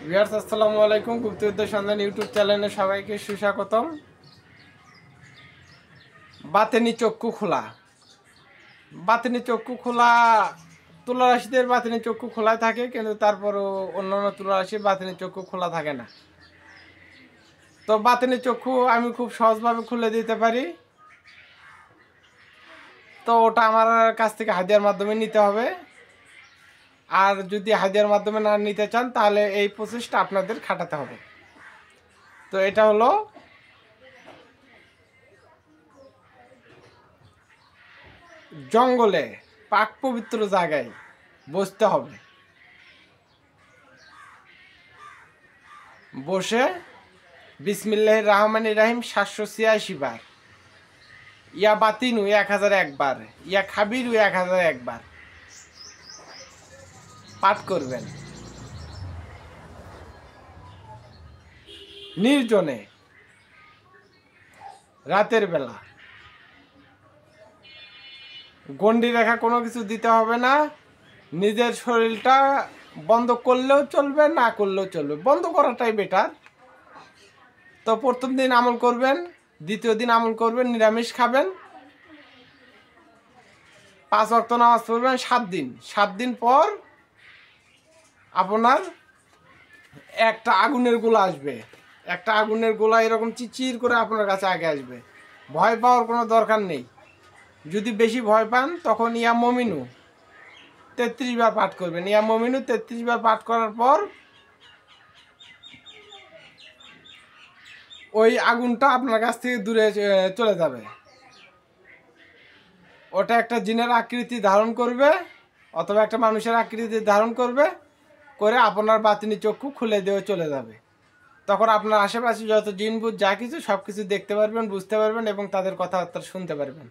Viewers আসসালামু আলাইকুম। গুপ্তবিদ্যা সন্ধান ইউটিউব চ্যানেলে সবাইকে সুস্বাগতম। বাতেনি চক্ষু খোলা, বাতেনি চক্ষু খোলা, তুলা রাশিদের বাতেনি চক্ষু খোলা থাকে, কিন্তু তারপরও অন্যান্য তুলা রাশির বাতেনি চক্ষু খোলা থাকে না। তো বাতেনি চক্ষু আমি খুব সহজভাবে খুলে দিতে পারি। তো ওটা আমার কাছ থেকে হাদিয়ার মাধ্যমে নিতে হবে। আর যদি হাদিয়ার মাধ্যমে না নিতে চান তাহলে এই প্রসেসটা আপনাদের খাটাতে হবে। তো এটা হলো জঙ্গলে পাক পবিত্র জায়গায় বসতে হবে। বসে বিসমিল্লাহির রহমানির রহিম 786 বার, ইয়া বাতিনু 1001 বার, ইয়া খাবিরু 1001 বার পাঠ করবেন। নির্জনে রাতের বেলা গণ্ডি রেখা কোনো কিছু দিতে হবে না। নিজের শরীরটা বন্ধ করলেও চলবে, না করলেও চলবে, বন্ধ করাটাই বেটার। তো প্রথম দিন আমল করবেন, দ্বিতীয় দিন আমল করবেন, নিরামিষ খাবেন, 5 ওয়াক্ত নামাজ পড়বেন 7 দিন। 7 দিন পর আপনার একটা আগুনের গোলা আসবে, একটা আগুনের গোলা এরকম চিচির করে আপনার কাছে আগে আসবে। ভয় পাওয়ার কোনো দরকার নেই। যদি বেশি ভয় পান তখন ইয়া মমিনু 33 বার পাঠ করবেন। ইয়া মমিনু 33 বার পাঠ করার পর ওই আগুনটা আপনার কাছ থেকে দূরে চলে যাবে। ওটা একটা জিনের আকৃতি ধারণ করবে অথবা একটা মানুষের আকৃতি ধারণ করবে, করে আপনার বাতিনি চক্ষু খুলে দিয়ে চলে যাবে। তখন আপনার আশেপাশে যত জিনভূত যা কিছু সব কিছু দেখতে পারবেন, বুঝতে পারবেন এবং তাদের কথাবার্তা শুনতে পারবেন।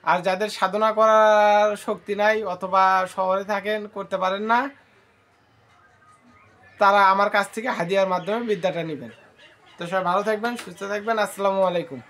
আর যাদের সাধনা করার শক্তি নাই অথবা শহরে থাকেন, করতে পারেন না, তারা আমার কাছ থেকে হাদিয়ার মাধ্যমে বিদ্যাটা নেবেন। তো সবাই ভালো থাকবেন, সুস্থ থাকবেন। আসসালামু আলাইকুম।